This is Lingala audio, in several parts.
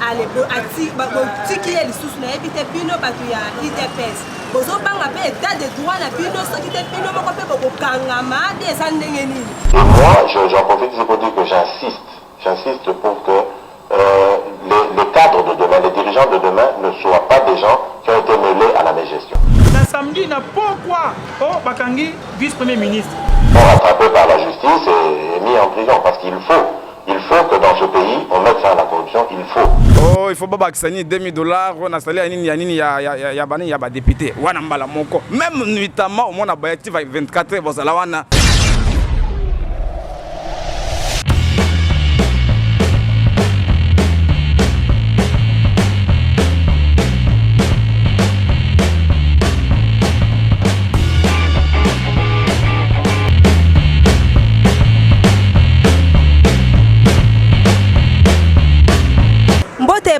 ale tiki ye lisusu nayebi te bino bato ya IDPS bozobanga mpe état de droit na bino soki te bino moko mpe bokokangama de eza ndenge nini. Et moi, j'en profite ici pour dire que j'insiste pour que les cadres de demain, les dirigeants de demain ne soient pas des gens qui ont été mêlés à la mégestion. Na samedi, na pourquoi Bakangi, vice-premier ministre, rattrapé par la justice et mis en prison parce qu'il faut que dans ce pays on mette fin à la corruption, il faut. Oh, il faut pas que ça ait $2000 on a salé ya ba député wana mbala moko même nuitamment au moins na ba active 24 heures bozala wana.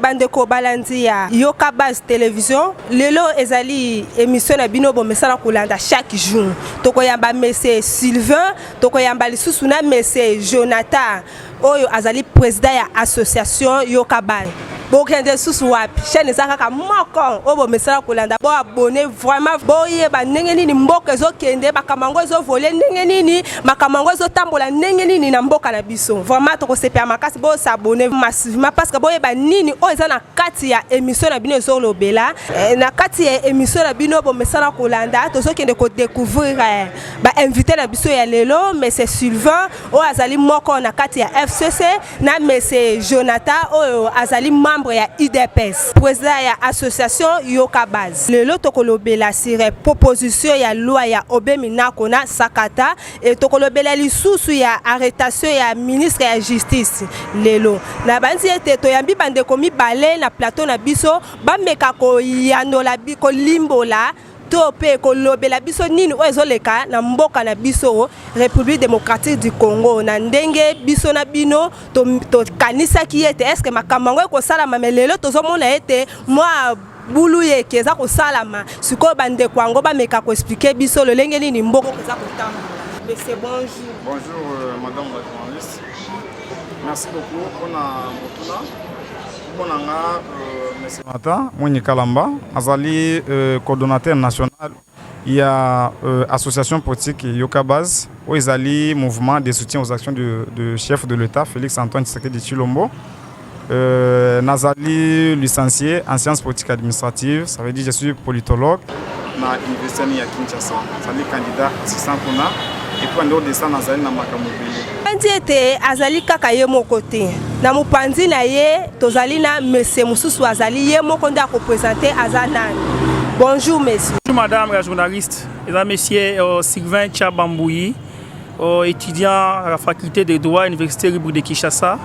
Bandeko balandi ya Yoka Base Télévision lelo ezali émission na bino bomesala kolanda chaque jour tokoyamba monsieur Sylvain tokoyamba lisusu na monsieur Jonathan oyo azali président ya association Yoka Base bokende susu wapi chaîne ezaka ka moko obo mesala kolanda bo abonné vraiment boyeba ndenge nini mboka ezokende bakamango ezovole ndenge nini makamango ezotambola ndenge nini na mboka na biso vraiment tokosepela makasi bo s'abonner massivement parce que boyeba nini o eza na kati ya émission na bino ezolobela na kati ya émission na bino bo mesala kolanda tozokende ko découvrir ba invité na biso ya lelo monsieur Sylvain o azali moko na kati ya FCC na monsieur Jonathan o azali membre ya IDPS président ya association Yoka Base lelo tokolobela sur proposition ya loi ya Obeminako na Sakata et tokolobela lisusu ya arrestation ya ministre ya justice lelo na banzi ete toyambi bandeko mibale na plateau na biso bameka ko yandola biko limbola to pe kolobela biso nini ezoleka na mboka na biso République démocratique du Congo na ndenge biso na bino to kanisa ki ete est-ce que makamango ko salama melelo tozomona ete moi bulu yeke eza ko salama siko bande kwango ba meka ko expliquer biso lolenge nini mboko eza ko tamba. Monsieur bonjour. Bonjour madame la journaliste. Merci beaucoup pour na motuna. Bonanga monsieur Mata Moni Kalamba azali coordonnateur national il y a association politique Yoka Base où ils allaient mouvement de soutien aux actions de chef de l'État Félix Antoine Tshisekedi Tshilombo. Nazali licencié en sciences politiques administratives, ça veut dire je suis politologue na université ya Kinshasa. Nazali candidat assistant kuna et puis en dehors de ça nazali na makambo Ete azali kaka ye moko te na mopanzi na ye tozali na monsieur mususu azali ye moko nda ko présenter azanani. Bonjour monsieur. Bonjour madame la journaliste et là monsieur Sylvain Tchabambouyi étudiant à la faculté de droit à l'université libre de Kinshasa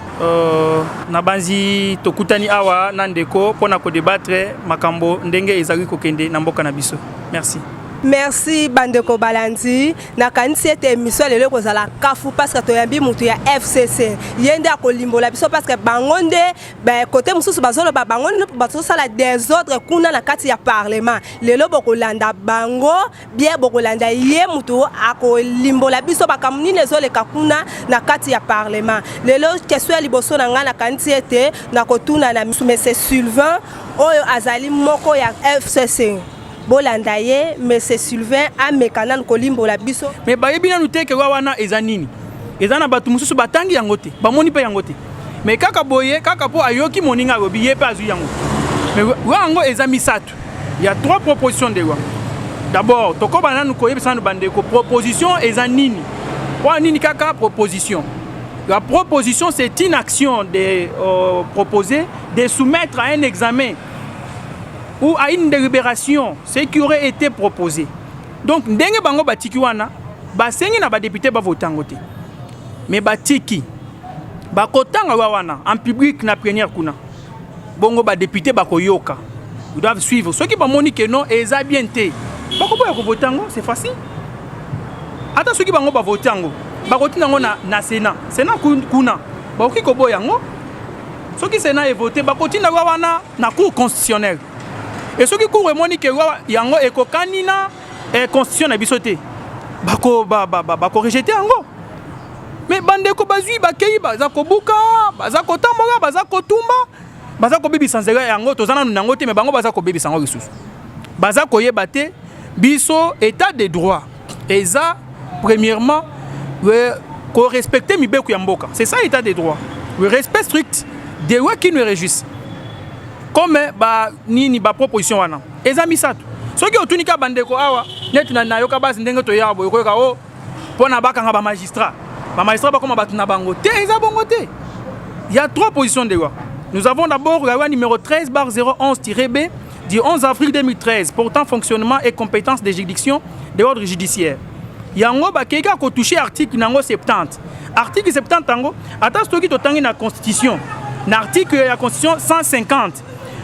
na banzi tokutani awa nandeko pona ko débattre makambo ndenge ezali kokende na mboka na biso. Merci. Merci bandeko balandi na kanisi ete émission lelo kozala kafu parce que toyambi mutu ya FCC yende akolimbola biso parce que bangonde ba côté mususu bazolo ba bangonde bazo sala désordre kuna na kati ya parlement lelo bokolanda bango bien bokolanda ye mutu akolimbola biso bakamuni nezoleka kuna na kati ya parlement lelo question liboso na ngana kanisi ete na kotuna na monsieur Sylvain oyo azali moko ya FCC bolanda ye monsieur Sylvain amekana kolimbola biso mais bayebina nute ke wana eza nini eza na batu mususu batangi yango te bamoni pe yango te mais kaka boye kaka po ayoki moninga robi ye pe azu yango mais wango eza misato il y a trois propositions de loi d'abord tokobana nous koyebisa bandeko proposition eza nini wa nini kaka proposition. La proposition c'est une action de proposer de soumettre à un examen ou à une délibération ce qui aurait été proposé. Donc ndenge bango batiki wana basengi na ba député ba votango te. Mais batiki ba kotanga wana en public na plénière kuna. Bongo ba député ba koyoka. Ils doivent suivre ceux qui ba moni que non eza bien te. Bako boya ko votango, c'est facile. Ata ceux qui bango ba votango, ba kotinango na Sénat. Sénat kuna. Ba oki ko boyango. Ceux qui Sénat est voté ba kotinango wana na cour constitutionnelle. Et ceux qui courent moni que yango ekokani na constitution na bisoté bako rejeter yango mais bande ko bazui bakei baza ko buka baza ko tambola baza ko tumba baza ko bebisa nzela yango tozana nango te mais bango baza ko bebisa ngo lisusu baza ko yeba te biso état de droit eza premièrement ko respecter mibeku ya mboka c'est ça état de droit le respect strict des lois qui nous réjouissent comme ba nini ba proposition wana eza misato soki otunika bandeko awa neti na yoka basi ndenge to yabo yoka o pona bakanga ba magistrat bakoma batu na bango te eza bongo te. Il y a 3 positions de loi. Nous avons d'abord la loi numéro 13/011-B du 11 avril 2013 portant fonctionnement et compétences des juridictions de l'ordre judiciaire. Yango bakeka ko toucher article nango 70. Article 70 tango ata stoki to tangi na constitution. Na article ya constitution 150.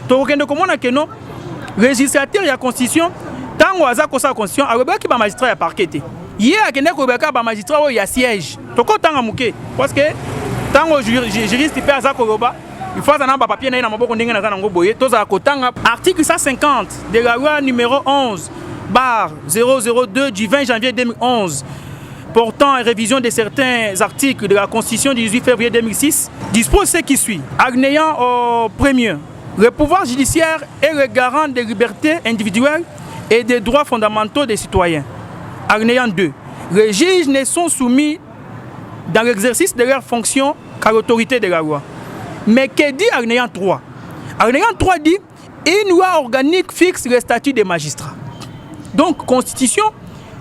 To kende komona ke non législateur ya constitution tango aza ko sa constitution alobaki ba magistrat ya parquet te. Yé akende ko beka ba magistrat o ya siège. To ko tanga muke parce que tango juriste pe aza ko roba il faut azana ba papier na maboko ndenge na zango boye toza ko tanga article 150 de la loi numéro 11/002 du 20 janvier 2011 portant révision de certains articles de la Constitution du 18 février 2006 dispose ce qui suit. Agnéant au premier, le pouvoir judiciaire est le garant des libertés individuelles et des droits fondamentaux des citoyens. Agnéant 2, les juges ne sont soumis dans l'exercice de leurs fonctions qu'à l'autorité de la loi. Mais que dit Agnéant 3? Agnéant 3 dit une loi organique fixe le statut des magistrats. Donc, Constitution,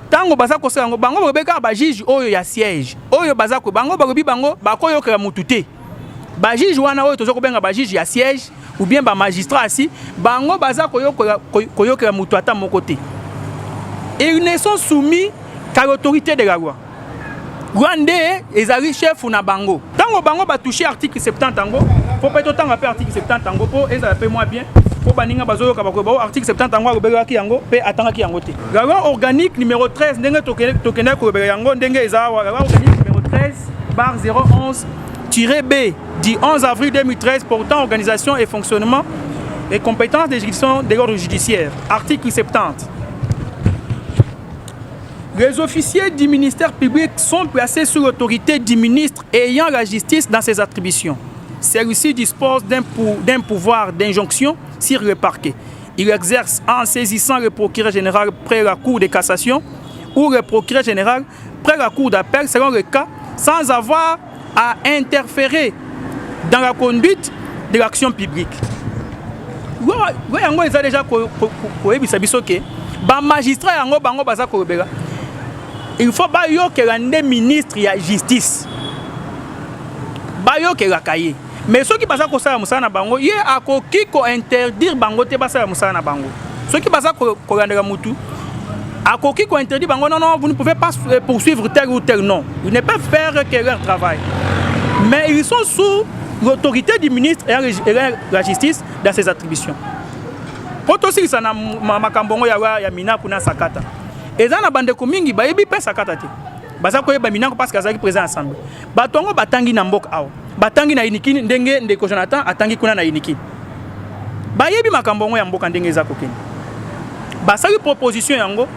tango bazako sango bango bobeka ba juge oyo ya siège oyo bazako bango bakobi bango bakoyo kera mutute ba juge wana oyo tozo ko benga ba juge ya siège ou bien ba magistrat asi bango bazako koyo kera mutu ata moko te. Ils ne sont soumis qu'à l'autorité de la loi. Rwande ezali chef na bango tango bango ba toucher article 70 tango faut pas autant appeler article 70 tango pour ezala pe moi bien pour baninga bazoyo ka bako article 70 tango robela ki yango pe atanga ki yango te. La loi organique numéro 13 ndenge tokene ko robela yango ndenge ezala la loi organique numéro 13/011-B du 11 avril 2013 portant organisation et fonctionnement et compétences des juridictions de l'ordre judiciaire. Article 70. Les officiers du ministère public sont placés sous l'autorité du ministre ayant la justice dans ses attributions. Celui-ci dispose d'un pouvoir d'injonction sur le parquet. Il exerce en saisissant le procureur général près la cour de cassation ou le procureur général près la cour d'appel selon le cas, sans avoir à interférer dans la conduite de l'action publique. Yango eza déjà koyebisa biso ke ba magistrat yango bango baza korobela. Il faut ba yo ke rende ministre ya justice. Ba yo ke rakaye. Mais ceux qui baza ko sala musana na bango, ye akoki ko interdire bango te basala musana na bango. Ceux qui baza ko randela mutu, akoki ko interdire bango non non, vous ne pouvez pas poursuivre tel ou tel non. Ils ne peuvent faire que leur travail. Mais ils sont sous l'autorité du ministre et la justice dans ses attributions. Pour aussi ça na makambongo ya mina kuna sakata. Ezana bande ko mingi ba yebi pe sakata te. Baza ko yeba mina ko parce que azaki présent ensemble. Batongo batangi na mbok awo. Batangi na inikini ndenge ndeko Jonathan atangi kuna na inikini. Ba yebi makambongo ya mboka ndenge za kokeni. Basali proposition yango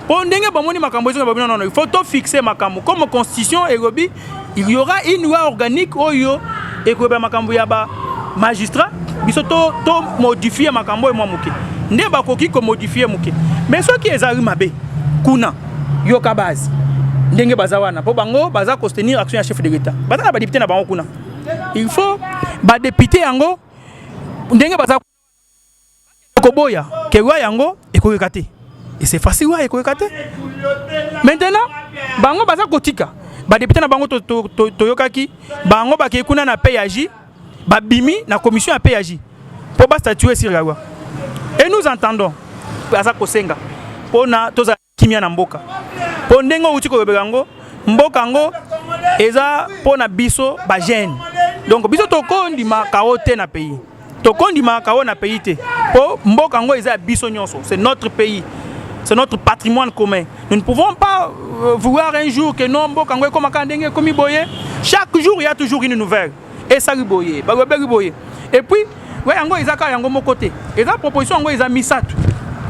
pour ndenge bamoni makambo ezonga babino non il faut to fixer makambo comme constitution et gobi il y aura une loi organique oyo et ko ba makambo ya ba magistrat biso to modifier makambo e momuke. Nde ba koki ko modifier muke. Mais ce qui ezali mabe kuna yoka base ndenge bazawana po bango baza ko soutenir action ya chef de l'État. Baza na ba député na bango kuna. Il faut ba député yango ndenge baza koboya ke loi yango ekorekate. Et c'est facile ouais ekorekate. Maintenant bango baza kotika ba député na bango to yokaki bango ba ke kuna na PAJ ba bimi na commission ya PAJ pour ba statuer sur la loi. Et nous entendons baza kosenga pona toza kimia na mboka. Po ndenge uti ko bebango mboka ngo eza pona biso ba jeune. Donc biso tokondi makaote na pays. Tokondi makao na pays te. Po mboka ngo eza biso nyonso, c'est notre pays. C'est notre patrimoine commun. Nous ne pouvons pas vouloir un jour que non mboka ngo comme kandenge comme boye. Chaque jour il y a toujours une nouvelle. Et ça riboye, ba boye. Et puis ouais yango ezaka yango mokote. Eza proposition ngo eza misatu.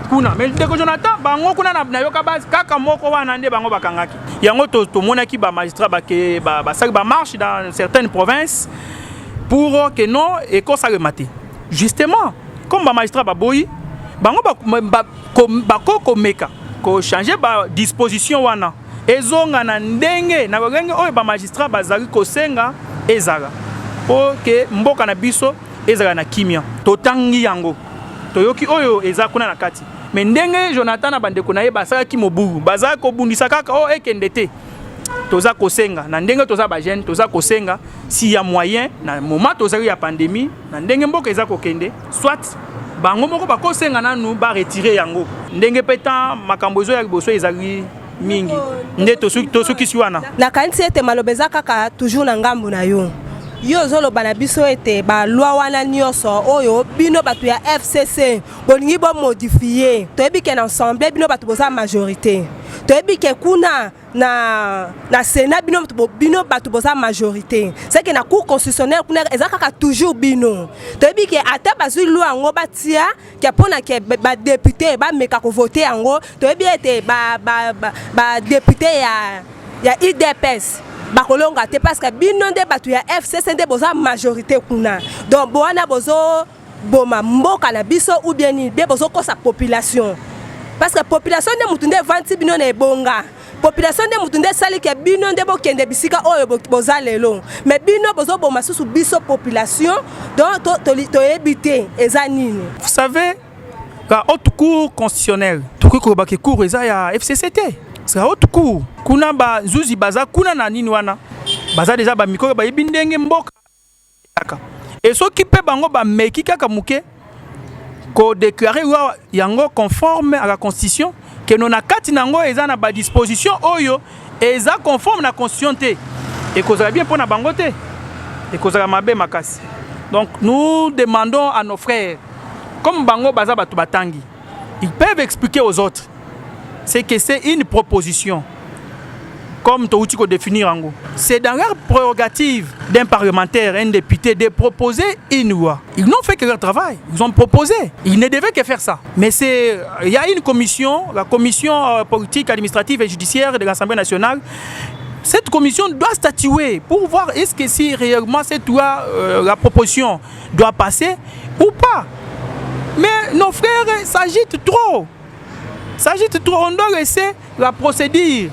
Kuna mais ndeko Jonathan bango kuna na yoka base kaka moko wana nde bango bakangaki. Yango to monaki ba magistrat ba sali ba marche dans certaines provinces pour que non et qu'on ça le maté. justement comme ba magistrat ba boyi bango bako meka ko changer ba disposition wana ezonga na ndenge na ngenge oyo ba magistrat bazali ko senga ezala pour que mboka na biso ezala na kimia totangi yango toyoki oyo eza kuna na kati mais ndenge Jonathan na bandeko na ye basala ki mobugu bazala ko bundisa kaka o ekende te toza kosenga na ndenge toza ba jeune toza kosenga si ya moyen na moment tozali ya pandémie na ndenge mboka eza kokende soit bango moko bakosenga nanu ba retirer yango ndenge peta makambo ezo ya liboso ezali mingi nde tosuki siwana na kanisi ete malobeza kaka toujours na ngambu na yo yo zoloba na biso ete ba loi wana nyonso oyo bino batu ya FCC bolingi bo modifier toyebi ke na ensemble bino batu boza majorité toyebi ke kuna na Sénat bino batu boza majorité c'est que na cour constitutionnelle kuna eza kaka toujours bino toyebi ke ata bazui loi yango batia ke pona ke ba député ba meka ko voter yango toyebi ete ba député ya IDPS bakolonga te parce que bino nde batu ya FCC nde boza majorité kuna donc boana bozo boma mboka na biso ou bien ni be bozo ko sa population parce que population nde mutunde vanti bino na ebonga population nde mutunde sali ke bino nde bokende bisika oyo boza lelo mais bino bozo boma susu biso population donc to ebité eza nini vous savez la haute cour constitutionnelle tuko ba ke cour eza ya FCCT c'est la haute cour kuna ba zuzi baza kuna na nini wana baza déjà ba mikoro ba yebindenge mboka et so ki pe bango ba meki kaka muke ko déclarer yango conforme à la constitution que non na kati nango eza na ba disposition oyo eza conforme na constitution te et kozala bien pona bango te et kozala mabe makasi donc nous demandons à nos frères comme bango baza batu batangi ils peuvent expliquer aux autres c'est que c'est une proposition comme Touchiko définir en gros. C'est dans leur prérogative d'un parlementaire, un député, de proposer une loi. Ils n'ont fait que leur travail. Ils ont proposé. Ils ne devaient que faire ça. Mais il y a une commission, la commission politique, administrative et judiciaire de l'Assemblée nationale. Cette commission doit statuer pour voir est-ce que si réellement cette loi, la proposition doit passer ou pas. Mais nos frères s'agitent trop. On doit laisser la procédure.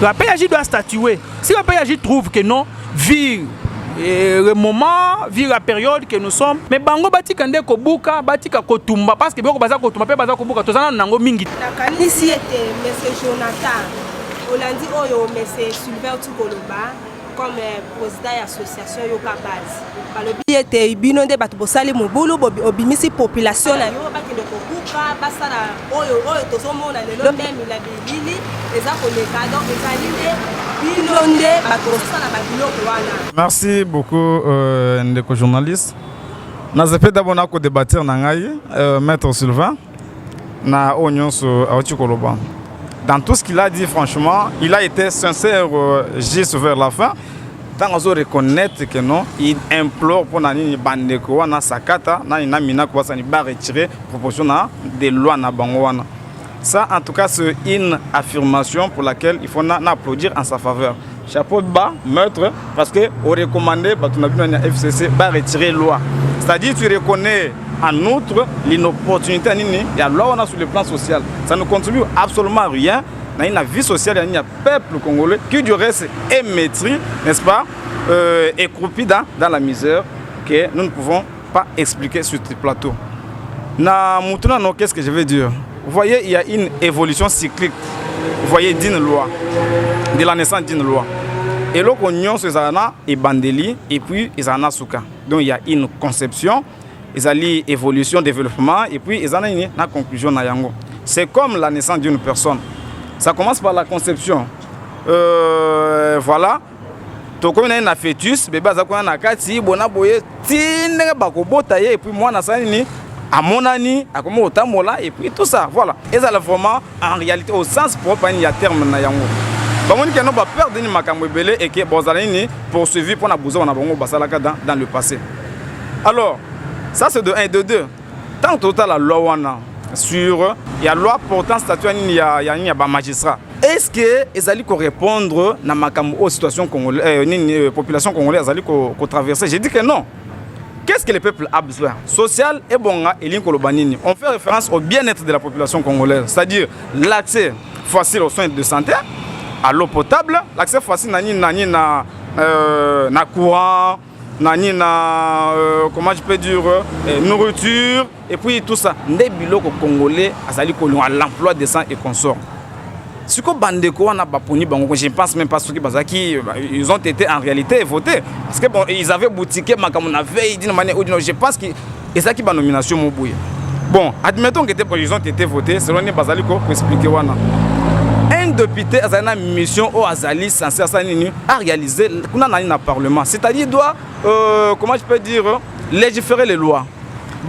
La PAJ doit statuer. Si la PAJ trouve que non, vu le moment, vu la période que nous sommes, mais bango bati kande ko buka, bati ka kotumba parce que boko baza kotumba pe baza ko buka tozana nango mingi. Ici était monsieur Jonathan. Olandi oyo monsieur Sylvain Tukoloba comme président de l'association Yoka Base. Balobi était bino nde batu bosali mobulu obimisi population na yo bakende ko buka basala oyo tozomona lelo même la bilili. Merci beaucoup, Ndeko journaliste. Nous avons d'abord débattre Maître Sylvain na Onyonso Aochikoloba. Dans tout ce qu'il a dit, franchement, il a été sincère juste vers la fin. Tant qu'on reconnaître que non, il implore pour nani bandeko na sakata na mina ko sa ni ba retirer proposition de loi na bangoana. Ça, en tout cas, c'est une affirmation pour laquelle il faut applaudir en sa faveur. Chapeau bas, meurtre, parce qu'on recommandait, la FCC, de retirer la loi. C'est-à-dire que tu reconnais en outre l'inopportunité, il y a la loi sur le plan social. Ça ne contribue absolument à rien. Il y a une vie sociale, il y a un peuple congolais qui, du reste, est maîtris, n'est-ce pas, écroupi dans la misère que nous ne pouvons pas expliquer sur ce plateau. Qu'est-ce que je veux dire? Vous voyez, il y a une évolution cyclique. Vous voyez, d'une loi, de la naissance d'une loi. Et là, on y a et Bandeli, et puis ils en ont Souka. Donc il y a une conception, il y a une évolution, développement, et puis il y a une conclusion. C'est comme la naissance d'une personne. Ça commence par la conception. Voilà. Donc on a un fœtus, bébé a un kati, bona boye, tine bakobota et puis moi na sani. À mon ami, à comment autant mola et puis tout ça, voilà. Et ça vraiment en réalité au sens propre il y a terme na yango. Ba moni keno ba perdre ni makambo belé et que bozalani poursuivi pour na besoin na bango basalaka dans le passé. Alors, ça c'est de 1 et de 2. Tant total la loi wana sur il y a loi portant statut il y a ba magistrat. Est-ce que ils allaient répondre na makambo aux situations congolaise population congolaise allaient ko traverser? J'ai dit que non. Qu'est-ce que le peuple a besoin? Social et bonga et linkolobanini. On fait référence au bien-être de la population congolaise, c'est-à-dire l'accès facile aux soins de santé, à l'eau potable, l'accès facile na courant, comment je peux dire, nourriture, et puis tout ça. Des biloko congolais à l'emploi décent et consort. Ce que Bandeko a poni bango, je ne pense même pas ceux qui ils ont été en réalité votés parce que bon, ils avaient boutiqué makamona veille d'une manière ou d'une autre. Je pense que et ça qui ba nomination mobouye. Bon, admettons qu'ils ont été votés selon les Bazaliko pour expliquer wana. Un député a une mission au Azali censé à réaliser dans parlement, c'est-à-dire doit comment je peux dire légiférer les lois.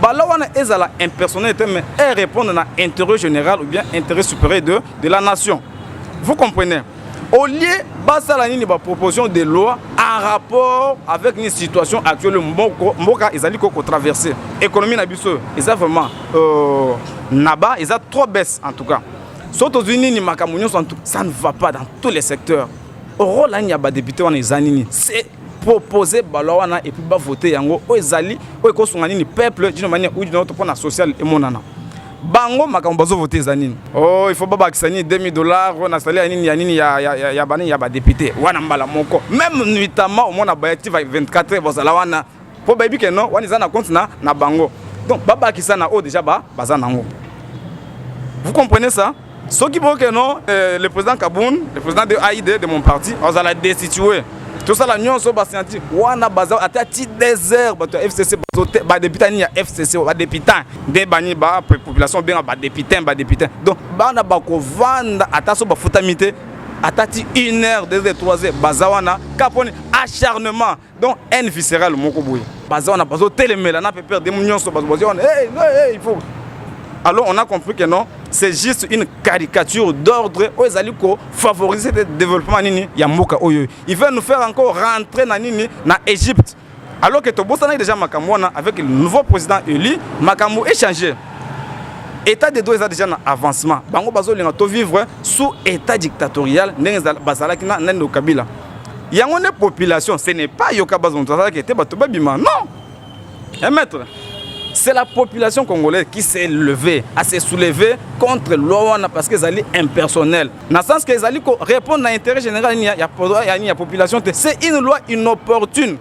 Balawana ezala impersonnalité mais elle répond à l'intérêt général ou bien intérêt supérieur de la nation. Vous comprenez? Au lieu de la proposition de loi en rapport avec une situation actuelle, Mboka ezali ko traverser. Économie na biso, ils ont vraiment naba, ils ont trop baisse en tout cas. Surtout ni makamunyo ça ne va pas dans tous les secteurs. Au rôle là il y a des députés on ezanini. C'est proposer balawana et puis ba voter yango o ezali o ekosonga nini peuple d'une manière ou d'une autre pour la sociale et monana bango makambo bazo voter zanini oh il faut ba bakisani $2000 on a salé nini ya bani ya ba député wana mbala moko même nuitamment au moins na ba active 24 heures bazala wana po baby que non wana zana compte na bango donc ba bakisana o déjà ba bazana ngo. Vous comprenez ça? Ce qui veut que non le président Kaboun, le président de AID de mon parti, on a destitué. Tout ça la nuance au scientifique. Wana baza à petit désert bato FCC ba député ni ya FCC ba député des bani ba population bien ba député. Donc bana ba ko vanda ataso ba futamité atati 1 heure 2 heures 3 heures bazawana kaponi acharnement donc haine viscérale moko boye bazawana bazo telemela na peur de nyonso bazawana il faut. Alors on a compris que non, c'est juste une caricature d'ordre où ils allaient favoriser le développement nini ya mboka oyo. Ils veulent nous faire encore rentrer na nini na Égypte. Alors que Tobosana déjà makamwana avec le nouveau président élu, makamou échangé. État de droit est déjà en avancement. Bango bazo linga to vivre sous état dictatorial nenga bazala kina nendo Kabila. Yango ne population, ce n'est pas yoka bazon qui était batoba bima. Non. Un maître. C'est la population congolaise qui s'est levée, à se soulever contre l'OAN parce qu'ils allaient impersonnels. Dans le sens qu'ils allaient répondre à l'intérêt général, il y a la population. C'est une loi inopportune.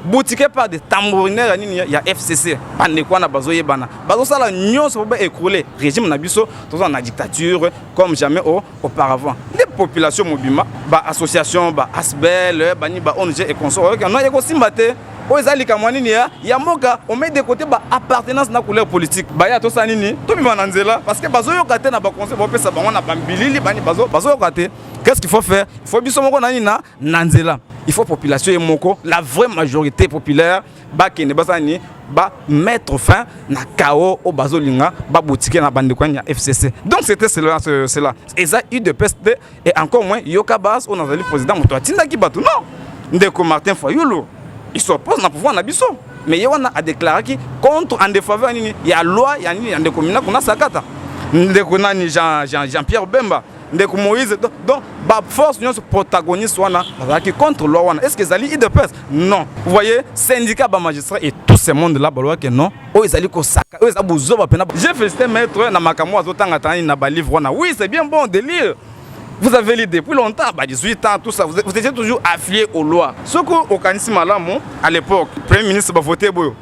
Boutiquée par des tambourinaires, il y a FCC. Pandekwana bazoye bana. Bazo ça la nion se peut écrouler. Régime nabiso, tout en la dictature comme jamais auparavant. Les populations mobima, ba association, ba asbel, bani ba ONG et consorts. Non, il y a aussi maté. Ozali kamwani ya moka on met de côté ba appartenance na couleur politique baya to sanini to bima na nzela parce que bazo yo kate na ba conseil ba pesa bango na bambilili bani bazo yo kate. Qu'est-ce qu'il faut faire? Il faut biso moko na nina na nzela. Il faut population moko la vraie majorité populaire ba kene basani ba mettre fin na chaos au bazo linga ba boutique na bande kwanya FCC. Donc c'était cela et ça eu de peste et encore moins yoka bas on a le président moto atinda ki batu non ndeko Martin Fayulu. Il s'oppose au pouvoir nabiso. Mais il a déclaré qu'il contre en défaveur il y a loi, il y a des communes qui ont sakata. Ndeko Jean-Pierre Bemba, ndeko Moïse donc ba force nous protagoniste wana qui contre loi wana. Est-ce que zali de peste? Non. Vous voyez syndicat ba magistrat et tout ce monde là ba loi que non. O ezali ko saka, o ezabuzo ba pena. J'ai félicité maître na makamwa azotanga tani na ba livre wana. Oui, c'est bien bon délire. Vous avez lu depuis longtemps, 18 ans, tout ça, vous étiez toujours affilié aux lois. Ce qu'au Kanisi Malamo, à l'époque, le Premier ministre a voté pour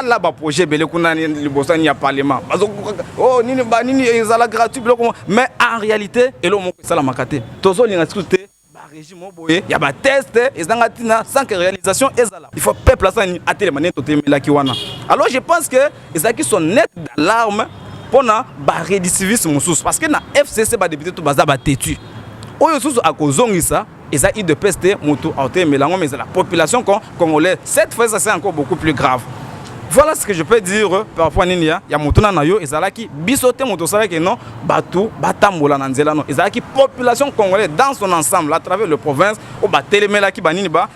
la projet, il y a parlement. Oh, mais en réalité, il y a régime il y a des tests, sans que réalisation il faut peuple à télémaner. Alors je pense que les sont nets d'alarme pour la récidivisme parce que na FCC ba député tout baza ba têtu. Oyo susu akozongisa eza de peste moto auté melango mais la population congolaise cette fois ça c'est encore beaucoup plus grave. Voilà ce que je peux dire par rapport à Ninia ya moto na yo ezalaki bisote moto sala que non batu batambola na nzela non ezalaki population congolaise dans son ensemble à travers le province au ba telemela ki banini ba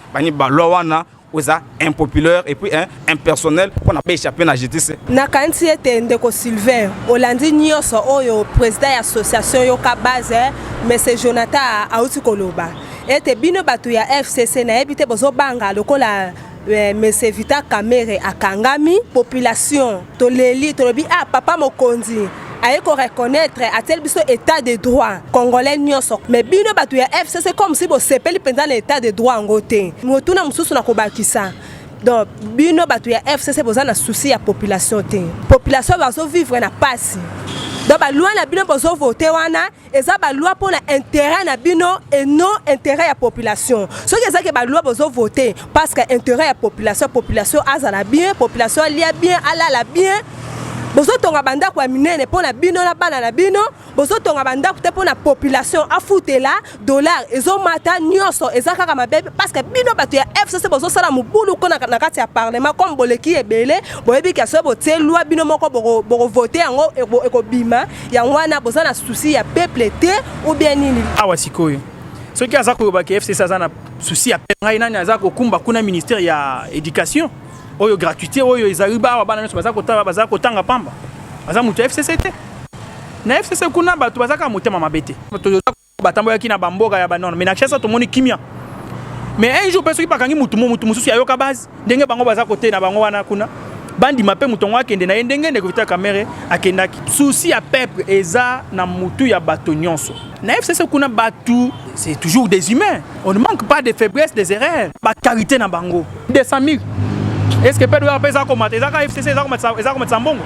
lowana oza impopulaire et puis impersonnel qu'on a pas échappé na justice. Na kanti ete ndeko Sylvain Olandi nyonso oyo président ya association yo ka base monsieur Jonathan auti koloba ete bino batu ya FCC na ebite bozo banga lokola monsieur Vital Kamerhe akangami population toleli tolobi ah papa mokonzi aye ko reconnaître à tel biso état de droit congolais nyonso mais bino batu ya FCC comme si bo sepeli pendant l'état de droit ngote motuna mususu na kobakisa donc bino batu ya FCC boza na souci ya population te population bazo vivre na passe donc ba loi na bino bozo voter wana eza ba loi pour na intérêt na bino et non intérêt ya population ce que ça que ba loi bozo voter parce que intérêt ya population azala bien population lia bien alala bien bozo tonga banda kwa minene pona bino na bana na bino bozo tonga banda kute pona population afutela dollar ezo mata nyonso ezaka kama bebe parce que bino batu ya FCC bozo sala mubulu kona na kati ya parlement comme boleki ebele boyebi ka so bote loi bino moko boko voter yango eko bima yango wana boza na souci ya peuple te ou bien nini awa sikoyo ce qui azako ba FCC azana souci ya ngai nani azako kumba kuna ministère ya éducation oyo gratuité oyo ezaliba wa bana nyonso baza kotanga pamba baza mutu FCC te na FCC kuna bato bazaka motema mabete batambo yaki na bamboka ya banona mais na chasa to moni kimia mais un jour personne qui pakangi mutu mususu ya yoka base ndenge bango baza kote na bango wana kuna bandi mape mutongo akende na ndenge ndeko Vital Kamerhe akendaki souci ya peuple eza na mutu ya bato nyonso na FCC kuna batu c'est toujours des humains on ne manque pas de faiblesse des erreurs ba carité na bango 200 000 est-ce que Pedro Apesa komate ezaka FCC ezaka komate mbongo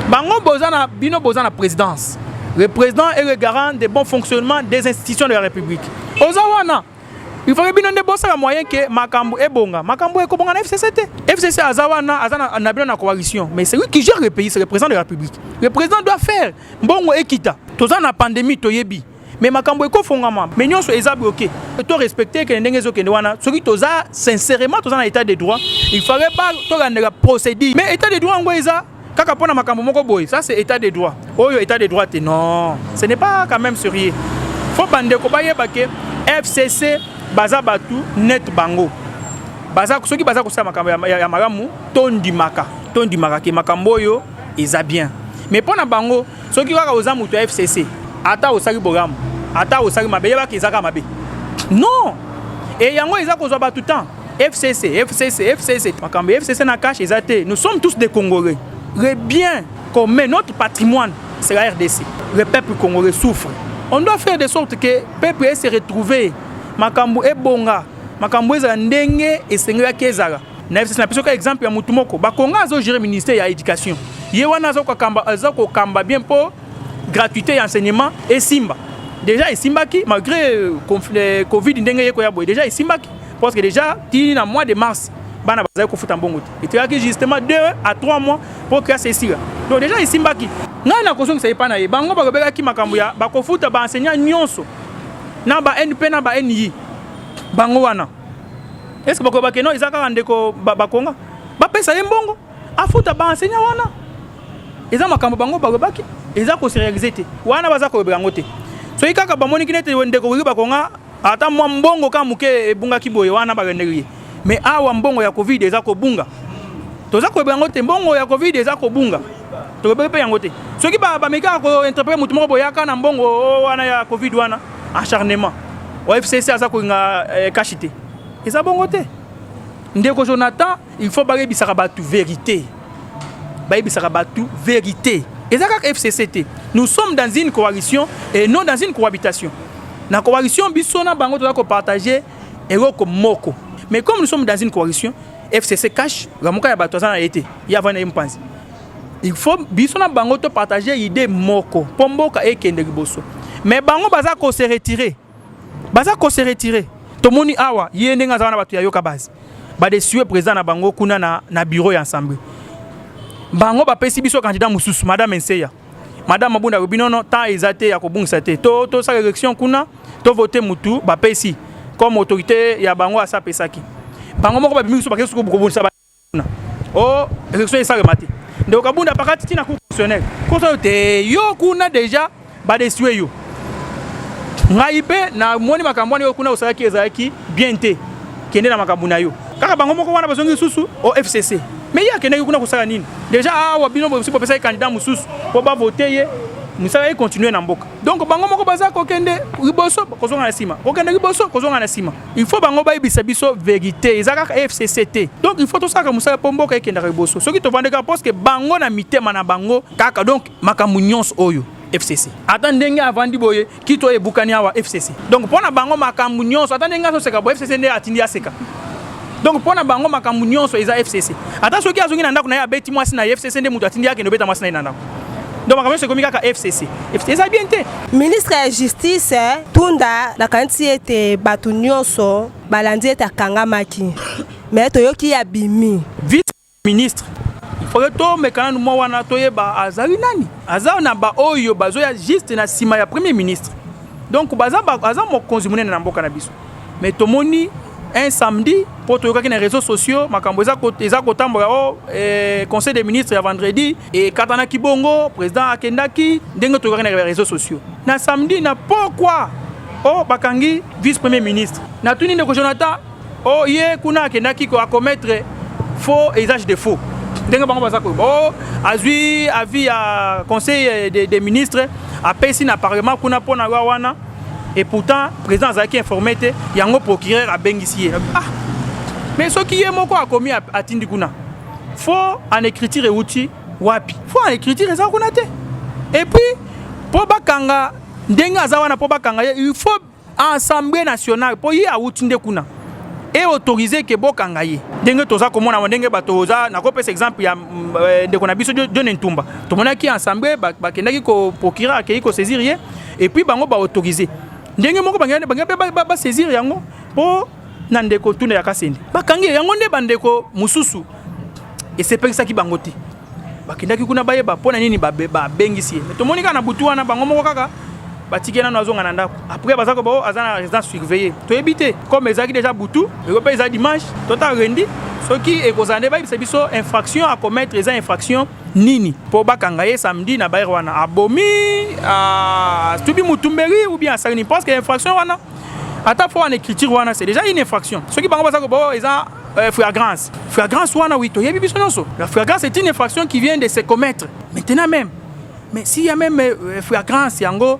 bango bozana bino bozana présidence le président est le garant des bons fonctionnements des institutions de la République ozawana il faut que bino nde bosa moyen que makambo ebonga makambo ekobonga na FCC te FCC azawana azana na bino na coalition mais c'est lui qui gère le pays c'est le président de la République le président doit faire mbongo ekita tozana pandémie toyebi mais makambo eko fongama mais nyonso eza bloqué to respecter que ndenge ezokende wana soki toza sincèrement toza na état de droit il fallait pas to la procédure mais état de droit ngo eza kaka pona makambo moko boy ça c'est état de droit oyo état de droit non ce n'est pas quand même sérieux faut bande ko bayeba ke FCC baza batu net bango baza soki baza ko sa makambo ya malamu tondimaka ke makambo oyo eza bien mais pona bango soki kaka oza mutu FCC ata osali bogamu ata osali mabe yebaki ezaka mabe non et yango eza kozwa ba tout temps FCC makambo FCC na cache ezate nous sommes tous des Congolais le bien commun notre patrimoine c'est la RDC le peuple congolais souffre on doit faire de sorte que le peuple se retrouver makambo ebonga makambo ezala ndenge esengeli ezala na FCC na peso exemple ya mutu moko bakonga azo gérer ministère ya éducation ye wana azo kamba bien pour gratuité et enseignement et simba déjà et simba qui malgré Covid ndenge yeko ya boy déjà et simba qui parce que déjà ti na mois de mars bana bazali ko futa mbongo et tu as que justement 2 à 3 mois pour créer ceci là donc déjà et simba qui nga na koso ngi pas na ye bango bakobeka ki makambo ya bakofuta ba enseignant nyonso na ba NP na ba NI bango wana est-ce que bakobaka no izaka ndeko bakonga ba pesa ye mbongo afuta ba enseignant wana eza makambo bango bakobaki eza ko réaliser te wana baza ko bebango te so ikaka bamoni kinete ndeko wiba konga ata mwa mbongo ka muke ebunga kiboye wana bagendeli mais awa mbongo ya Covid eza ko bunga toza ko bebango te mbongo ya Covid eza ko bunga to bepe yango te so ki ba meka ko interpréter mutu moko boyaka na mbongo wana ya Covid wana acharnement o FCC aza ko nga kashite eza bongo te ndeko Jonathan il faut ba bisaka batu vérité ba bisaka batu vérité. Et ça FCCT. Nous sommes dans une coalition et non dans une cohabitation. Dans la coalition, bisona bango doit partager et moko. Mais comme nous sommes dans une coalition, FCC cache la moka ya batozana a été. Il y a une pense. Il faut bisona bango to partager idée moko. Pomboka et kende liboso. Mais bango baza ko se retirer. Baza ko se retirer. Tomoni awa yende nga zana batu ya yoka base. Ba de sué président na bango kuna na bureau ya ensemble. Bango ba pesi biso candidat mususu madame Nseya madame Mabunda Rubinono ta ezate ya kobungisa te to sa élection kuna to voter mutu ba pesi comme autorité ya bango asa pesaki bango moko ba bimiso ba kesu ko bungisa ba oh élection esa remate nde okabunda pakati tina ku constitutionnel ko te yo kuna déjà ba desué yo ngaibe na moni makambo ni kuna osaki ezaki bien te kende na makambo na yo kaka bango moko wana bazongi susu au FCC mais il y a quelqu'un qui a nini déjà awa bino bo si popesa candidat mususu po ba voter ye musala e continuer na mboka. Donc bango moko baza kokende riboso kozonga na sima. Kokende riboso kozonga na sima. Il faut bango ba ibisa biso vérité. Ezaka FCCT. Donc il faut to saka musala po mboka ekenda riboso. Soki to vandeka parce que bango na mitema na bango kaka donc makambu nyonso oyo FCC. Attendez avandi boye kito e bukani awa FCC. Donc pona bango makambu nyonso attendez so seka bo FCC nde atindi aseka. Donc pona bango makambu nyonso eza FCC. Ata soki azongi na ndako na ya beti mwasi na FCC nde mutu atindi yake no beta mwasi na ndako. Donc makambu se komika ka FCC. FCC a bien te. Ministre ya justice tunda la kanti ete batu nyonso balandi ete akangamaki. Mais toyoki ya bimi. Vice ministre Foto mekana mo wana toyeba azali nani azali na ba oyo bazoya juste na sima ya premier ministre. Donc baza mokonzi munene na mboka na biso. Mais tomoni un samedi pour toyoka na réseaux sociaux makambo eza kotambola conseil des ministres ya vendredi et katana kibongo président akendaki ndenge toyoka na réseaux sociaux. Na samedi na pourquoi bakangi vice premier ministre. Na tuni ndeko Jonathan ye kuna akendaki ko commettre faux usage de faux. Dengue bango baza ko azui avis à conseil des ministres a pesi na parlement kuna pona wana et pourtant président azaki informé te yango procureur a bengisi mais ce qui est moko a commis atindi kuna faut en écriture euti wapi faut en écriture eza kuna te et puis po bakanga ndenge azawana po bakanga il faut assemblée nationale po yi auti nde kuna et autoriser que bokanga ye ndenge toza komona ndenge batoza na ko pesa exemple ya ndeko na biso de Ntumba to mona ki ensemble bakendaki ko procureur akei ko saisir ye et puis bango ba autoriser ndenge moko bangene ba saisir yango po na ndeko tuna ya Kasende bakangi yango nde bandeko mususu et c'est pesa ki bango te bakendaki kuna bayeba pona nini ba bengisi mais to monika na butu wana bango moko kaka batikena na zonga na ndako après bazako ba azana résidence surveillée to éviter comme ezaki déjà butu et pe za dimanche total rendi soki ekozande ba biso infraction à commettre les infractions nini po bakanga ye samedi na bayre wana abomi tubi mutumberi ou bien ça ni parce que infraction wana ata faut en écriture wana c'est déjà une infraction soki bango bazako ba eza flagrance wana oui to yebi biso nyonso la flagrance c'est une infraction qui vient de se commettre maintenant même mais s'il y a même flagrance yango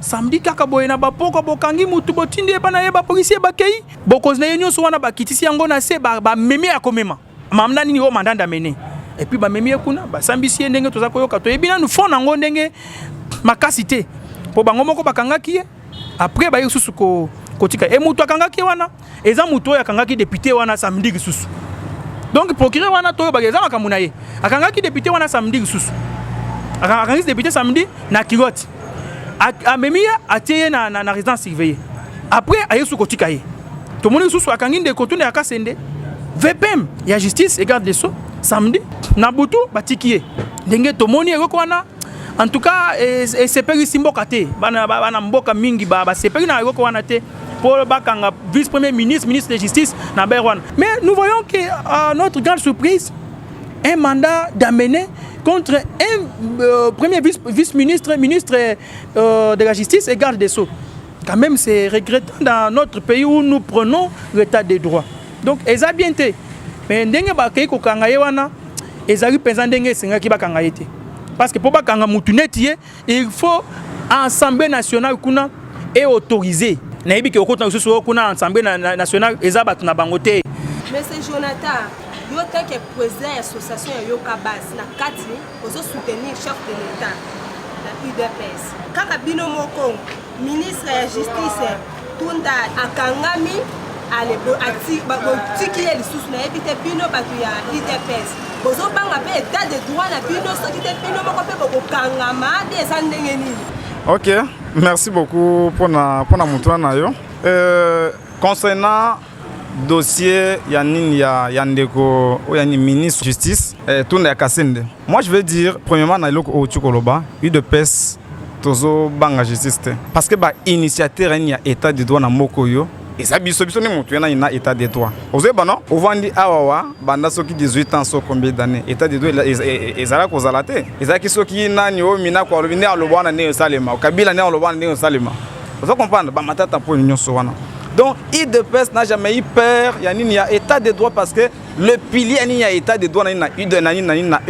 samedi kaka boye na bapoko bokangi mutu botindi bana yeba policier bakei bokoz na yenyo so wana bakitisi yango na se ba memi akomema mamna nini o mandanda mene et puis ba memi kuna ba sambisi ndenge toza koyoka to yebina nu fona ngo ndenge makasité po bango moko bakangaki après ba yususu ko kotika e mutu akangaki wana eza mutu ya kangaki député wana samedi kisusu donc procureur wana to ba eza makamuna ye akangaki député wana samedi kisusu akangaki député samedi na Kigote amemia atie na résidence surveillée après ayesu kotika ye to moni susu akangi ndeko tuna ya Kasende VPM ya justice et garde des sceaux samedi na butu batikiye ndenge to moni eloko wana en tout cas sepeli simboka te bana mboka mingi ba sepeli na eloko wana te pour bakanga vice premier ministre de justice na Berwan. Mais nous voyons que notre grande surprise un mandat d'amener contre un premier vice-ministre, ministre de la Justice et garde des Sceaux. Quand même, c'est regrettant dans notre pays où nous prenons l'état des droits. Donc, ils ont bien été. Mais ndenge bakei ko kangaye wana, ezali penza ndenge senga ki bakangaye te. Parce que pour bakanga mutuneti il faut Assemblée nationale kuna et autorisé. Na yebi ke okota ususu kuna Assemblée nationale ezaba tuna bangote. Monsieur Jonathan, yo tant que président de l'association Yoka Bas na kati ozo soutenir chef de l'État na UDPS. Kaka bino moko ministre de la justice tunda akangami alebo ati tiki eli susu na ebite bino batu ya UDPS. Bozo banga pe état de droit na bino soki te bino moko pe boko kangama de sandenge nini. OK, merci beaucoup pour na mutuna na yo. Concernant dossier Yanine Yandeko ou Yanine ministre de justice tourne à Kasende. Moi je veux dire premièrement na loko o Tchokoloba, UDPS tozo banga justice parce que ba initiateur ya état de droit na mokoyo et ça biso ni mutu na état de droit. Ozo ba non, ovandi awawa banda soki 18 ans so combien d'années état de droit ezala ko zalate. Ezaki soki nani o mina ko lobine alobana ne salema, kabila ne alobana ne salema. Vous comprenez ba matata pour nyonso wana. Donc, IDPS n'a jamais eu peur, il y a état de droit parce que le pilier, il y a état de droit, il y a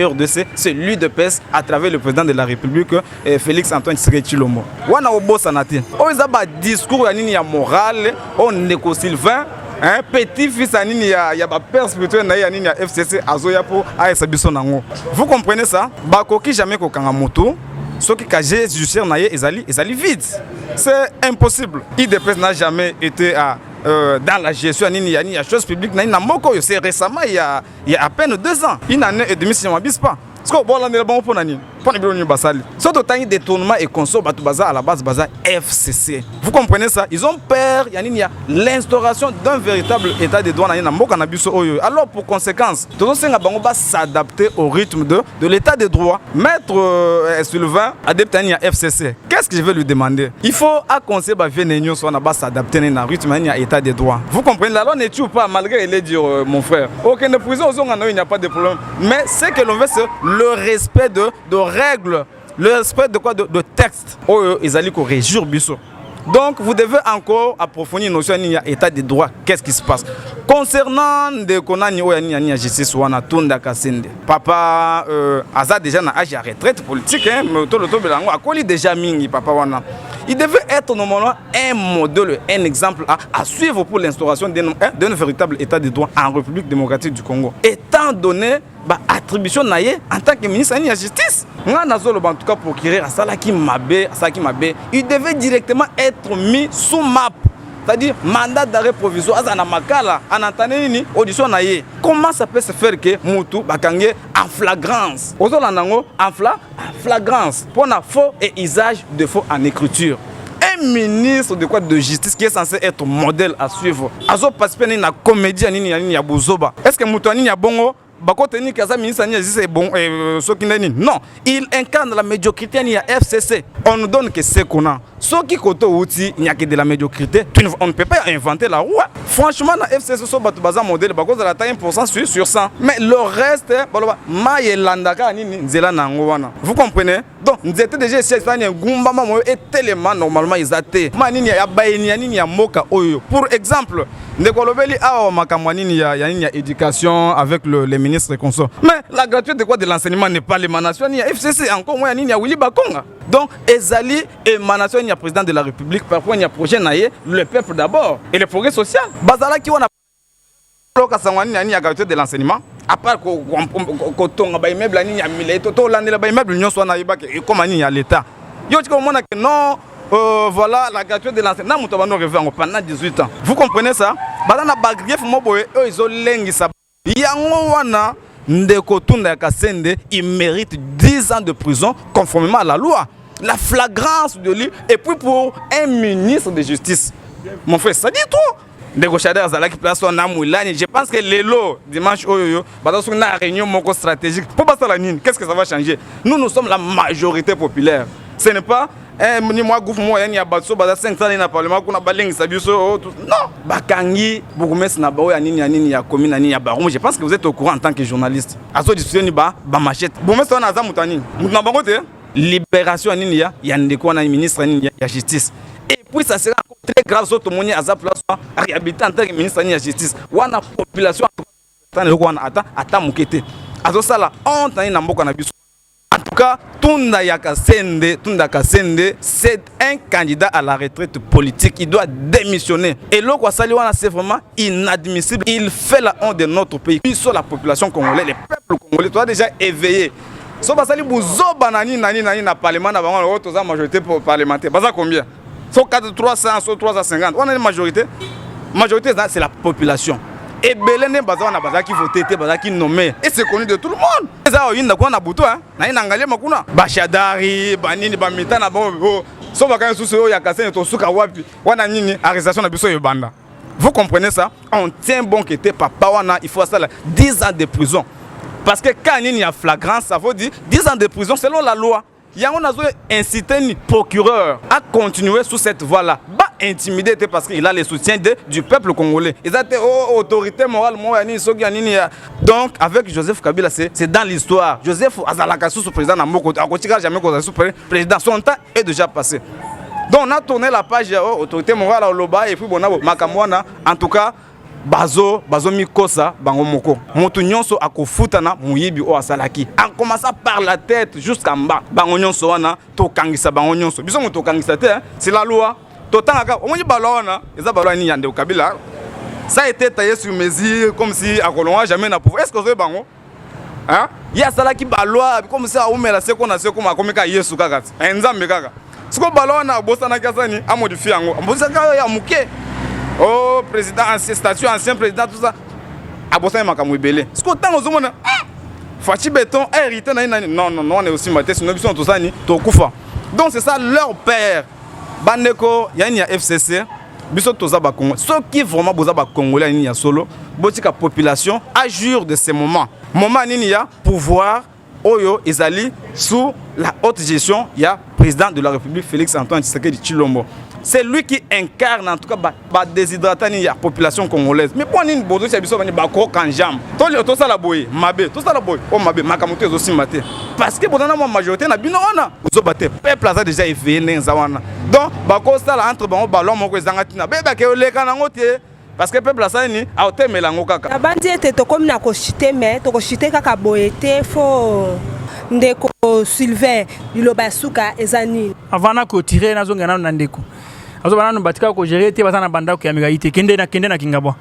RDC, c'est l'UDPS à travers le président de la République, Félix Antoine Tshisekedi Tshilombo. On a au boss sanati. On a un discours, il y a moral, on est qu'au Sylvain. Petit-fils, il y a un père spirituel, il y a FCC, Azoya pour ASABISO Nango. Vous comprenez ça? Bakoki jamais kokanga moto. Ce qui est judiciaire est vide. C'est impossible. IDPS n'a jamais été dans la gestion il y a chose publique. C'est récemment, il y a à peine 2 ans. Une année et demie, si je ne m'abuse pas. Parce que bon, on est bon pour Nani. Surtout quand il y a des détournements et conso, à la base, FCC. Vous comprenez ça? Ils ont peur, il y a l'instauration d'un véritable état de droit. Alors, pour conséquence, tout le monde va s'adapter au rythme de l'état de droit. Maître Sylvain, adepte à FCC, qu'est-ce que je vais lui demander? Il faut à conseiller s'adapter au rythme de l'état de droit. Vous comprenez? La loi n'est toujours pas, malgré les dire, mon frère. Aucune prison, il n'y a pas de problème. Mais ce que l'on veut, c'est le respect de règles, le respect de quoi, de texte. Ils allaient réjouir Bissot. Donc vous devez encore approfondir la notion de l'état de droit. Qu'est-ce qui se passe concernant des konani oya justice wana tunda kasende. Papa aza déjà na âge de retraite politique mais tout le temps belango akoli déjà mingi papa wana. Il devait être normalement un modèle, un exemple à suivre pour l'instauration d'un véritable état de droit en République démocratique du Congo. Étant donné attribution naie en tant que ministre de la justice, en tout cas pour créer à Salaki Mabé, il devait directement être mis sous map. C'est-à-dire mandat d'arrêt provisoire à Makala, en entendant une audition naie. Comment ça peut se faire que Moutou Bakangé en flagrance? En flagrance pour un faux et usage de faux en écriture. Un ministre de quoi de justice qui est censé être modèle à suivre. Azo participer à une comédie à Bozoba. Est-ce que Moutou a bongo? Non, il incarne la médiocrité à FCC. On ne donne que ce qu'on a. Ce qui il n'y a que de la médiocrité. On ne peut pas inventer la roue. Franchement, la FCC c'est un modèle parce que la 1% sur 100. Mais le reste, vous comprenez? Donc, nous étions déjà ici, tellement normalement ils étaient. Pour exemple, il y a éducation avec les ministres consorts. Mais la gratuité de quoi de l'enseignement n'est pas l'émanation, il y a FCC, encore moins il y a Willy Bakonga. Donc, Ezali, émanation, il y a président de la République, parfois il y a projet naïe, le peuple d'abord et le progrès social. Bazala qui on a il y a gratuité de l'enseignement. À part quand on a immeuble, il y a immeuble, il y a l'État. Non. Voilà la gratuité de l'enseignement pendant 18 ans. Vous comprenez ça? Il mérite 10 ans de prison conformément à la loi. La flagrance de lui. Et puis pour un ministre de justice, mon frère, ça dit tout. Je pense que les lots dimanche, une réunion stratégique. Qu'est-ce que ça va changer? Nous sommes la majorité populaire. Ce n'est pas ni moi gouvernement il y a batso bada 500 na parlement kuna balengisa biso non bakangi bourgmestre na bao ya nini ya commune nani ya baron. Je pense que vous êtes au courant en tant que journaliste azo discussion ni ba machette bourgmestre na za mutani mutna bango te libération nini ya ndeko na ministre nini ya justice. Et puis ça sera très grave surtout moni aza place réhabiliter en tant que ministre nini ya justice wana population ata mukete azo sala honte na mboka na biso. En tout cas, Tunda Kasende, c'est un candidat à la retraite politique. Il doit démissionner. Et là, c'est vraiment inadmissible. Il fait la honte de notre pays. Puis sur la population congolaise, le peuple congolais, tu as déjà éveillé. Si vous avez un parlement, vous avez majorité parlementaire. Vous avez combien? Sur 300, sur 350. On a une majorité. Majorité, c'est la population. Et Belén qui voté, qui nommé. Et c'est connu de tout le monde. Bachadari, Banini, Bamitana, vous comprenez ça? On tient bon que t'es papa, il faut ça 10 ans de prison. Parce que quand il y a flagrance, ça veut dire 10 ans de prison selon la loi. Il y a incité le procureur à continuer sur cette voie-là. Intimidé parce qu'il a le soutien du peuple congolais. Ils étaient autorité morale. Donc, avec Joseph Kabila, c'est dans l'histoire. Joseph Azalaka, sous président Namoko, jamais président. Son temps est déjà passé. Donc on a tourné la page autorité morale au Loba et puis bon makamwana en tout cas bazo mikosa bango moko moto nyonso akofutana muyibi o asalaki en commençant par la tête jusqu'en bas bango nyonso wana to kangisa bango nyonso biso moto kangisa te c'est la loi to tangaka o moni balona eza balona ni yande Kabila ça a été taillé sur mesure comme si akolonga jamais na pouvoir est-ce que c'est bango hein ya salaki balwa comme ça umela seko na seko makomeka Yesu kaka nzambe kaka siko balona bosana kasani a modifier yango bosaka ya muke oh président ancien statut ancien président tout ça a bosana makamou belé siko tango zomona Fachi béton hérité na non on est aussi maté sinon biso tout ça ni to kufa donc c'est ça leur père bandeko yani ya FCC biso toza ba Congo ceux qui vraiment boza ba congolais ni ya solo botika population à jour de ces moments nini ya pouvoir oyo ezali sous la haute gestion ya président de la République Félix Antoine Tshisekedi Tshilombo. C'est lui qui incarne en tout cas ba déshydratation ya population congolaise. Mais pour nini bozo cha biso bani ba ko kanjam. To sala boye mabe, to sala boye o mabe makamuto ezo simate. Parce que bonana mo majorité na bino wana ozo bater peuple a déjà éveillé nza wana. Donc ba ko sala entre bango balon moko ezanga tina. Beba ke oleka nango te. Parce que peuple ça ni a otemela ngo kaka. Abandi ete to comme na ko chité mais to ko chité kaka boyete fo ndeko Sylvain Liloba Suka ezani. Avant na ko tirer na zonga na ndeko. Azo bana no batika ko gérer te bazana banda ko ya migaite kende na Kingabwa.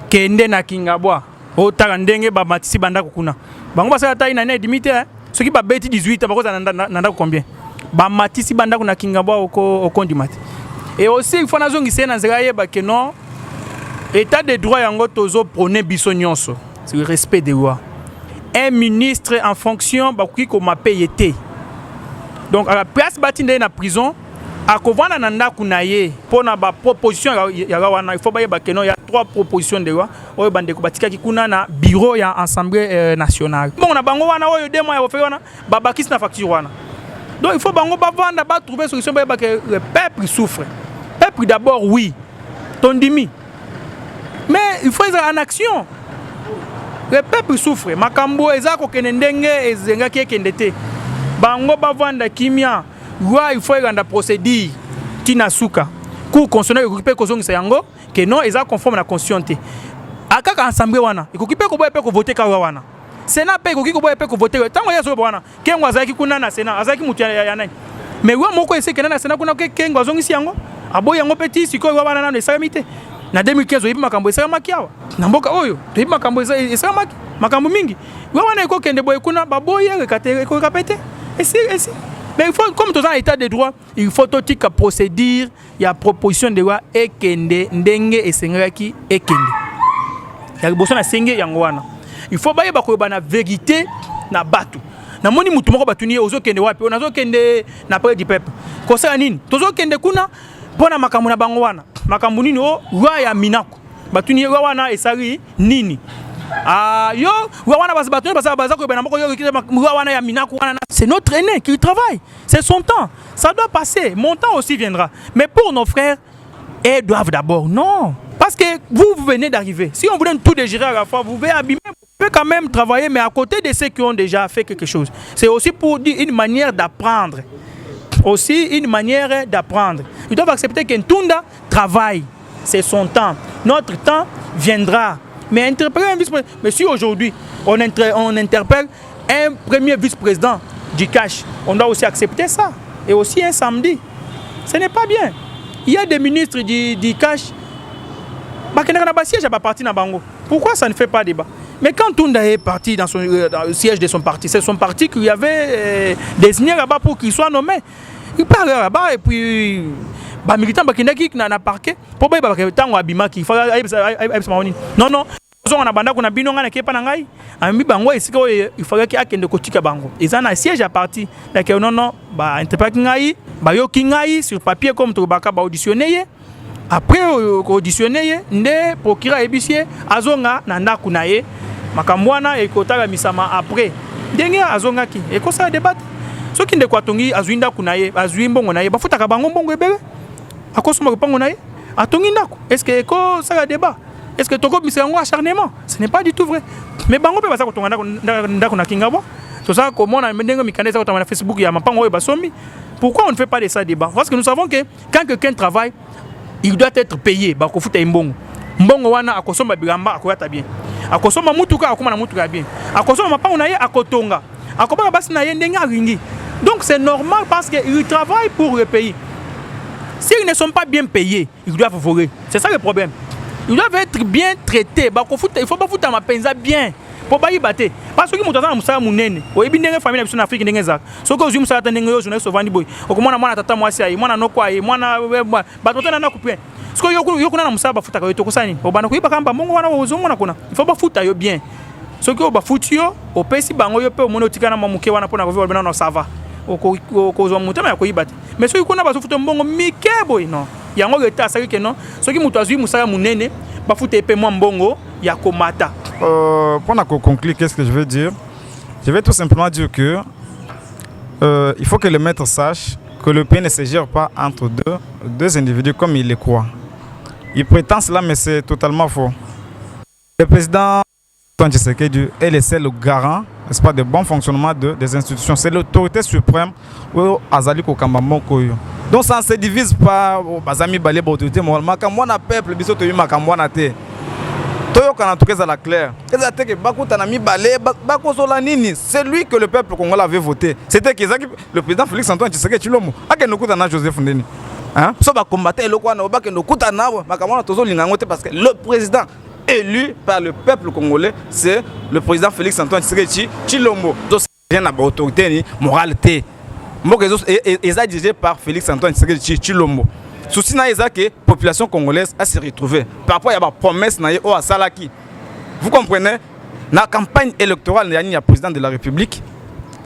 Kende na Kingabwa. O taka ndenge ba matisi banda ko kuna. Bango basala tayi na limite soki ba beti 18 ba ko nanda combien. Ba matisi banda ko na Kingabwa au kondimati. Et aussi il faut na zongi sena nzela yeba que non état de droit yango tozo prôner biso nyonso. C'est le respect des lois. Un ministre en fonction ba ko ma payete. Donc à la place batinde na prison à kovana nanda kunaye pona ba proposition ya wana il faut ba yeba que non il y a 3 propositions de loi oyo bande ko batika ki kuna na bureau ya assemblée nationale. Bon na bango wana oyo demo ya ofé wana ba bakis na facture wana. Donc il faut bango ba vanda ba trouver solution ba yeba que le peuple souffre. Peuple d'abord oui. Tondimi. Mais il faut être en action. Le peuple souffre. Makambo ezako kenendenge ezenga ki ekendete. Bango ba vanda kimia. Il faut rendre procédure tinasuka cour constitutionnel occupé kozongisa yango que non eza conforme na constitution. Akaka assemblée wana occupé ko boye pe ko voter ka wana sénat pe ko boye pe ko voter tango yaso wana kengo azaki kuna na sénat azaki mutu ya nani mais wa moko ese kenana sénat kuna kengo azongisi yango aboye yango petit siko wana na esalamite na 2015 oyibi makambo esalamaki awa na mboka oyo toyibi makambo esalamaki makambo mingi wana eko kende boye kuna baboye rekate ko kapete esi mais il faut, comme dans un état de droit, il faut tout procédure, il y a proposition de loi et kende, ndenge et sengaki et kende. Il y a besoin de senge yangwana. Il faut bailler la vérité na batu. Na moni mutu moko batuni ozo kende wapi, onazo kende na près du peuple. Kosa nini? Tozo kende kuna pona makambo na bango wana. Makambo nini o roi ya Minako. Batuni roi wana esali nini? Yo, c'est notre aîné qui travaille. C'est son temps. Ça doit passer. Mon temps aussi viendra. Mais pour nos frères, ils doivent d'abord. Non. Parce que vous venez d'arriver. Si on vous donne tout dégérer à la fois, vous pouvez abîmer. Vous pouvez quand même travailler, mais à côté de ceux qui ont déjà fait quelque chose. C'est aussi pour dire une manière d'apprendre. Aussi une manière d'apprendre. Ils doivent accepter qu'un Tunda travaille. C'est son temps. Notre temps viendra. Mais interpeller un vice-président. Mais si aujourd'hui, on interpelle un premier vice-président du CACH, on doit aussi accepter ça. Et aussi un samedi. Ce n'est pas bien. Il y a des ministres du CACH. Pourquoi ça ne fait pas débat? Mais quand Tunda est parti dans le siège de son parti, c'est son parti qui avait désigné là-bas pour qu'il soit nommé. Il parle là-bas et puis... Bah militant bakindaki na parquet pour ba tango abimaki il faut non non on a banda kuna bino ngana kepa na ngai ami bango esika il faut que akende kotika bango ils en a siège à parti donc non ba interprète ngai ba yoki ngai sur papier comme to baka ba auditionner après auditionner nde procureur ebisie azonga na ndaku na ye makambwana ekotaka misama après ndenge azonga ki ekosa débat soki nde kwatongi azuinda kunaye azui mbongo na ye bafutaka bango mbongo ebele akosoma kopango na ye atongi ndako. Est-ce que ça va débat? Est-ce que toko bisango acharnement? Ce n'est pas du tout vrai. Mais bango pe basa kotonga ndako na Kingabwa C'est ça comment on a mené mécanisme sur Facebook, il y a mapango et basomi. Pourquoi on ne fait pas de ça débat? Parce que nous savons que quand quelqu'un travaille, il doit être payé. Ba ko futa mbongo. Mbongo wana akosoma bilamba akoyata bien. Akosoma mutuka akoma na mutuka bien. Akosoma mapango na ye akotonga. Akoba basi na ye ndenga ringi. Donc c'est normal parce qu'ils travaillent pour le pays. S'ils ne sont pas bien payés, ils doivent voler. C'est ça le problème. Ils doivent être bien traités. Il ne faut pas foutre ma penza bien. Pour pas y battre. Parce que nous avons ça mounene. Ou bien des familles en Afrique n'engagent pas. Ce que nous avons des journalistes au Vandiboy. Ou comment on a tata moi c'est, moi na quoi, moi na bateau na coupé. Ce que yo kuna musa ba futa ka to kosani. Au bana ko iba kamba mongo wana ozomo na kuna. Il faut pas foutre yo bien. Ce que ba futi yo, au pesi bango yo pe au mono tika na mamuke wana pona ko vivre na ça va. Ko zo mutama ya ko ibate. Mais ce que kuna ba futa mbongo mike boy non. Yango leta saki que non. Ce qui mutu azui musa munene ba futa pe mo mbongo ya komata. Pour conclure, qu'est-ce que je veux dire? Je vais tout simplement dire que il faut que le maître sache que le pays ne se gère pas entre deux individus comme il le croit. Il prétend cela, mais c'est totalement faux. Le président Antoine Tshisekedi est le seul garant, n'est-ce pas, de bon fonctionnement des institutions. C'est l'autorité suprême où Azali Kokamba Mokoyo. Donc ça ne se divise pas aux amis balé l'autorité moralement. Quand moi, le peuple, biso to yuma kamwa na te. C'est lui que le peuple congolais avait voté. C'était le président Félix Antoine Tshisekedi Tshilombo. Joseph Ndeni. Parce que le président élu par le peuple congolais, c'est le président Félix Antoine Tshisekedi Tshilombo. Donc c'est une autorité moralité. Ils sont dirigés par Félix Antoine Tshisekedi Tshilombo. Souci na eza que la population congolaise a se retrouvé. Par rapport à la promesse na au Salaki. Vous comprenez? Dans la campagne électorale, il y a le président de la République.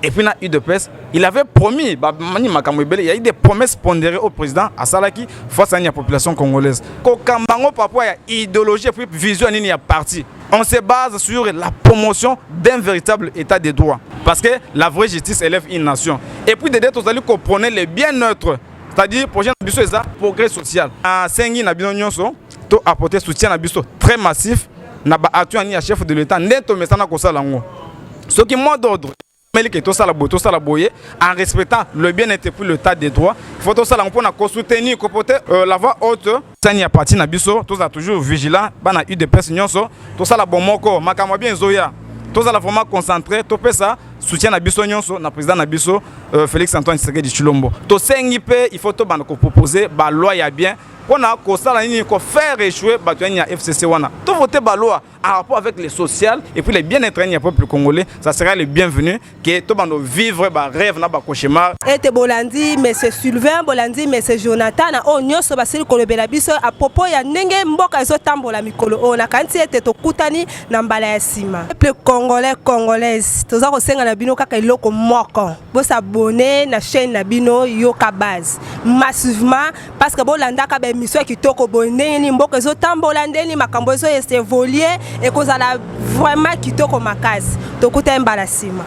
Et puis, dans l'UDPS, il avait promis, il y a eu des promesses pondérées au président à Salaki face à la population congolaise. Quand par rapport à l'idéologie et puis vision de la parti, on se base sur la promotion d'un véritable état de droit. Parce que la vraie justice élève une nation. Et puis, de vous allez comprendre les bien neutres. C'est-à-dire, projet de la progrès social. En 5 ans, nous avons apporté soutien très massif à chef de l'État. Ce qui est mot d'ordre, en respectant le bien-être et l'état des droits, il faut soutenir la voix haute. Il y a parti toujours vigilant, il y a eu des personnes, tout ça, tous allons vraiment concentrer, tout ça, soutien à Bisso Nyonso, na président Nabiso, Félix Antoine Tshisekedi Tshilombo. Tout ça, il faut proposer la loi bien. On a faire échouer la FCC. Tout voter la loi en rapport avec les sociales et puis les bien-être du peuple congolais, ça sera le bienvenu que tout le monde vivre un rêve, un cauchemar. Et Bolandi, M. Sylvain, Bolandi, M. Jonathan, on nyonso basili kolobela biso à propos ya ndenge mboka zo tambola mikolo on a kanti ete to kutani na mbala ya sima. Peuple congolais congolaise, toza ko senga na bino kaka iloko moko. Bo s'abonner na chaîne na bino Yoka Base massivement parce que bolanda ka ba émission kitoko bonde ni mboka zo tambola ndeni makambo zo évoluer et kozala vraiment kitoko makasi. To kuta mbala sima.